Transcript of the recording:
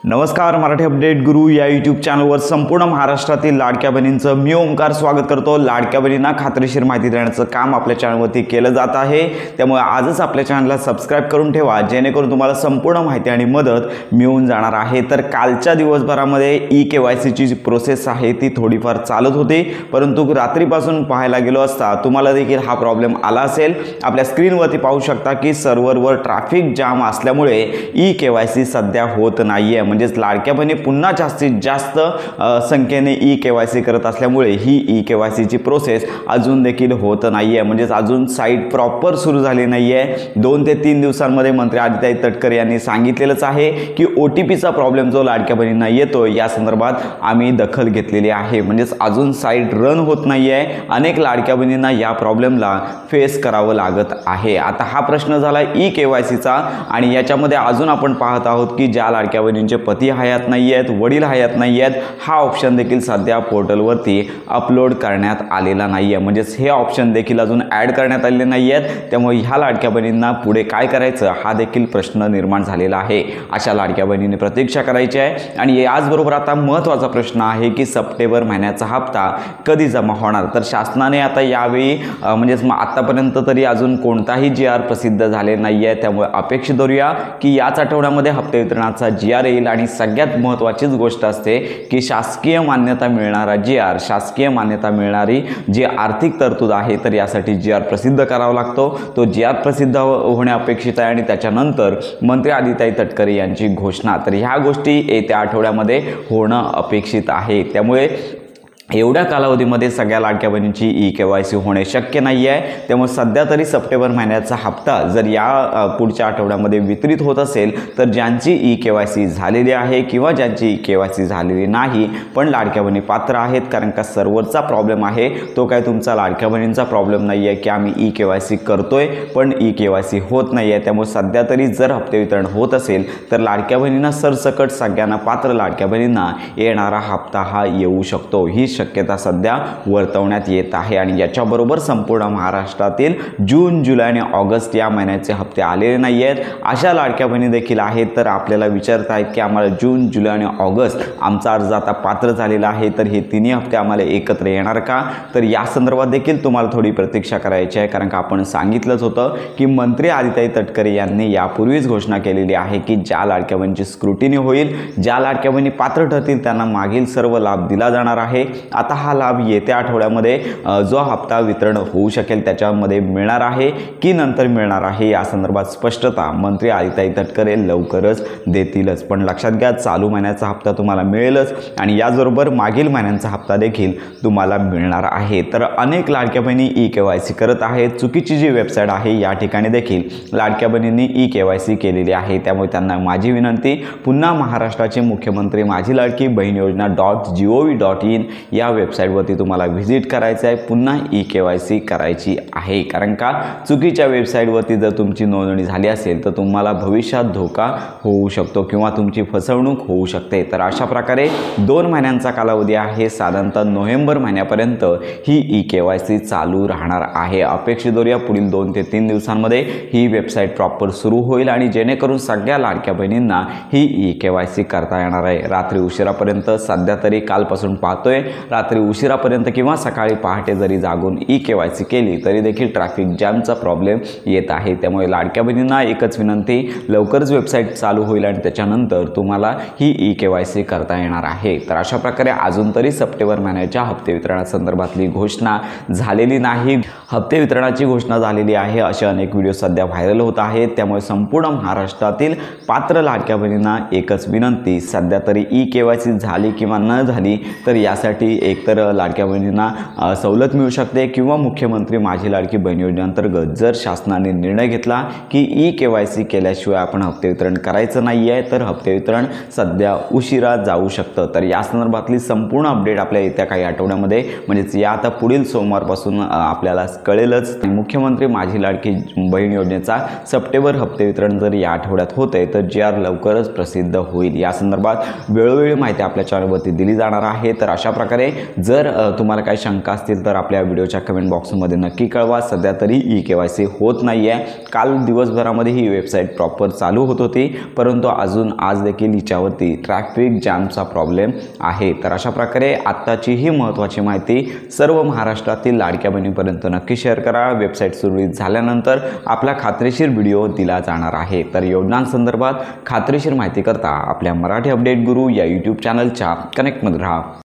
नमस्कार, मराठी अपडेट गुरु या यूट्यूब चॅनलवर संपूर्ण महाराष्ट्रातील लाडक्या बहिणींचं मी ओमकार स्वागत करतो। लाडक्या बहिणींना खात्रीशीर माहिती देण्याचं काम आपल्या चॅनलवरती केलं जात आहे, त्यामुळे आजच आपल्या चॅनलला सबस्क्राइब करून ठेवा, जेणेकरून तुम्हाला संपूर्ण माहिती आणि मदत मिळून जाणार आहे। तर कालच्या दिवसभरामध्ये ई-केवायसीची जी प्रोसेस आहे ती थोडीफार चालत होती, परंतु रात्रीपासून पाहायला गेलो असता तुम्हाला देखील हा प्रॉब्लेम आला असेल। आपल्या स्क्रीनवरती पाहू शकता की सर्व्हरवर ट्रॅफिक जाम असल्यामुळे ई-केवायसी सध्या होत नाहीये, म्हणजे लाडक्या बहिणी पुन्हा जास्तीत जास्त संख्येने ई-केवायसी करत असल्यामुळे ही ई-केवायसीची प्रोसेस अजून देखील होत नाहीये, म्हणजे अजून साइट प्रॉपर सुरू झाली नाहीये। 2 ते 3 दिवसांमध्ये मंत्री आदित्य तटकरे यांनी सांगितलेलंच आहे की OTPचा प्रॉब्लेम जो लाडक्या बहिणींना येतो या संदर्भात आम्ही दखल घेतलेली आहे, म्हणजे अजून साइट रन होत नाहीये। अनेक लाडक्या बहिणींना या प्रॉब्लेमला फेस करावं लागत आहे। आता हा प्रश्न झाला ई-केवायसीचा, आणि याच्यामध्ये अजून आपण पाहत आहोत की ज्या लाडक्या बहिणींचे पती हयात नाही आहेत, वडील हयात नाही आहेत, हा ऑप्शन देखील सध्या पोर्टलवरती अपलोड करण्यात आलेला नाही आहे, म्हणजे हे ऑप्शन देखील अजून ॲड करण्यात आलेले नाही आहेत। त्यामुळे ह्या लाडक्या बहिणींना पुढे काय करायचं हा देखील प्रश्न निर्माण झालेला आहे। अशा लाडक्या बहिणींनी प्रतीक्षा करायची आहे। आणि याचबरोबर आता महत्त्वाचा प्रश्न आहे की सप्टेंबर महिन्याचा हप्ता कधी जमा होणार। तर शासनाने आता यावेळी म्हणजे आतापर्यंत तरी अजून कोणताही GR प्रसिद्ध झाले नाही आहे, त्यामुळे अपेक्षित धरूया की याच आठवड्यामध्ये हप्ते वितरणाचा GR येईल। आणि सगळ्यात महत्त्वाचीच गोष्ट असते की शासकीय मान्यता मिळणारा GR, शासकीय मान्यता मिळणारी जी आर्थिक तरतूद आहे, तर यासाठी GR प्रसिद्ध करावा लागतो। तो GR प्रसिद्ध होणे अपेक्षित आहे, आणि त्याच्यानंतर मंत्री आदित्य तटकरे यांची घोषणा, तर ह्या गोष्टी येत्या आठवड्यामध्ये होणं अपेक्षित आहे। त्यामुळे एवढ्या कालावधीमध्ये सगळ्या लाडक्या बहिणींची ई-केवायसी होणे शक्य नाही आहे। त्यामुळे सध्या तरी सप्टेंबर महिन्याचा हप्ता जर या पुढच्या आठवड्यामध्ये वितरित होत असेल, तर ज्यांची ई-केवायसी झालेली आहे किंवा ज्यांची ई-केवायसी झालेली नाही पण लाडक्या बहिणी पात्र आहेत, कारण का सर्व्हरचा प्रॉब्लेम आहे, तो काय तुमचा लाडक्या बहिणींचा प्रॉब्लेम नाही आहे की आम्ही ई-केवायसी करतोय पण ई-केवायसी होत नाही आहे। त्यामुळे सध्या तरी जर हप्ते वितरण होत असेल तर लाडक्या बहिणींना सरसकट सगळ्यांना पात्र लाडक्या बहिणींना येणारा हप्ता हा येऊ शकतो, ही शक्यता सध्या वर्तवण्यात येत आहे। आणि याच्याबरोबर संपूर्ण महाराष्ट्रातील जून, जुलै आणि ऑगस्ट या महिन्याचे हप्ते आलेले नाही आहेत अशा लाडक्या बहिणी देखील आहेत। तर आपल्याला विचारत आहेत की आम्हाला जून, जुलै आणि ऑगस्ट आमचा अर्ज आता पात्र झालेला आहे, तर हे तिन्ही हप्ते आम्हाला एकत्र येणार का? तर या संदर्भात देखील तुम्हाला थोडी प्रतीक्षा करायची आहे, कारण का आपण सांगितलंच होतं की मंत्री आदित्य तटकरे यांनी यापूर्वीच घोषणा केलेली आहे की ज्या लाडक्या बहिणीची स्क्रुटिनी होईल, ज्या लाडक्या बहिणी पात्र ठरतील त्यांना मागील सर्व लाभ दिला जाणार आहे। आता हा लाभ येत्या आठवड्यामध्ये जो हप्ता वितरण होऊ शकेल त्याच्यामध्ये मिळणार आहे की नंतर मिळणार आहे या संदर्भात स्पष्टता मंत्री आदित्य तटकरे लवकरच देतीलच। पण लक्षात घ्या, चालू महिन्याचा हप्ता तुम्हाला मिळेलच आणि याचबरोबर मागील महिन्यांचा हप्ता देखील तुम्हाला मिळणार आहे। तर अनेक लाडक्या बहिणी ई-केवायसी करत आहेत, चुकीची जी वेबसाईट आहे या ठिकाणी देखील लाडक्या बहिणींनी ई-केवायसी केलेली आहे। त्यामुळे त्यांना माझी विनंती, पुन्हा महाराष्ट्राचे मुख्यमंत्री माझी लाडकी बहीण योजना .gov.in या वेबसाईटवरती तुम्हाला व्हिजिट करायचं आहे, पुन्हा ई-केवायसी करायची आहे, कारण का चुकीच्या वेबसाईटवरती जर तुमची नोंदणी झाली असेल तर तुम्हाला भविष्यात धोका होऊ शकतो किंवा तुमची फसवणूक होऊ शकते। तर अशा प्रकारे 2 महिन्यांचा कालावधी आहे, साधारणतः नोव्हेंबर महिन्यापर्यंत ही ई-केवायसी चालू राहणार आहे। अपेक्षित धरूया पुढील 2 ते 3 दिवसांमध्ये ही वेबसाईट प्रॉपर सुरू होईल, आणि जेणेकरून सगळ्या लाडक्या बहिणींना ही ई-केवायसी करता येणार आहे। रात्री उशिरापर्यंत सध्या तरी कालपासून पाहतोय रात्री उशिरापर्यंत किंवा सकाळी पहाटे जरी जागून ई-केवायसी केली तरी देखील ट्रॅफिक जॅमचा प्रॉब्लेम येत आहे। त्यामुळे लाडक्या बहिणींना एकच विनंती, लवकरच वेबसाईट चालू होईल आणि त्याच्यानंतर तुम्हाला ही ई-केवायसी करता येणार आहे। तर अशा प्रकारे अजून तरी सप्टेंबर महिन्याच्या हप्ते वितरणासंदर्भातली घोषणा झालेली नाही। हप्ते वितरणाची घोषणा झालेली आहे असे अनेक व्हिडिओ सध्या व्हायरल होत आहेत। त्यामुळे संपूर्ण महाराष्ट्रातील पात्र लाडक्या बहिणींना एकच विनंती, सध्या तरी ई-केवायसी झाली किंवा न झाली तर यासाठी एकतर लाडक्या बहिणींना सवलत मिळू शकते, किंवा मुख्यमंत्री माझी लाडकी बहीण योजनेअंतर्गत जर शासनाने निर्णय घेतला की ई-केवायसी केल्याशिवाय आपण हप्ते वितरण करायचं नाही आहे तर हप्ते वितरण सध्या उशिरा जाऊ शकतं। तर या संदर्भातली संपूर्ण अपडेट आपल्या येत्या काही आठवड्यामध्ये, म्हणजेच या आता पुढील सोमवारपासून आपल्याला कळेलच। मुख्यमंत्री माझी लाडकी बहीण योजनेचा सप्टेंबर हप्ते वितरण जर या आठवड्यात होते तर GR लवकरच प्रसिद्ध होईल। या संदर्भात वेळोवेळी माहिती आपल्या चॅनलवरती दिली जाणार आहे। तर अशा प्रकारे त्यामुळे जर तुम्हाला काही शंका असतील तर आपल्या व्हिडिओच्या कमेंट बॉक्समध्ये नक्की कळवा। सध्या तरी ई-KYC होत नाही आहे। काल दिवसभरामध्ये ही वेबसाईट प्रॉपर चालू होत होती, परंतु अजून आज देखील हिच्यावरती ट्रॅफिक जॅमचा प्रॉब्लेम आहे। तर अशा प्रकारे आत्ताची ही महत्त्वाची माहिती सर्व महाराष्ट्रातील लाडक्या बहिणींपर्यंत नक्की शेअर करा। वेबसाईट सुरळीत झाल्यानंतर आपला खात्रीशीर व्हिडिओ दिला जाणार आहे। तर योजनांसंदर्भात खात्रीशीर माहिती करता आपल्या मराठी अपडेट गुरु या यूट्यूब चॅनलच्या कनेक्टमध्ये राहा।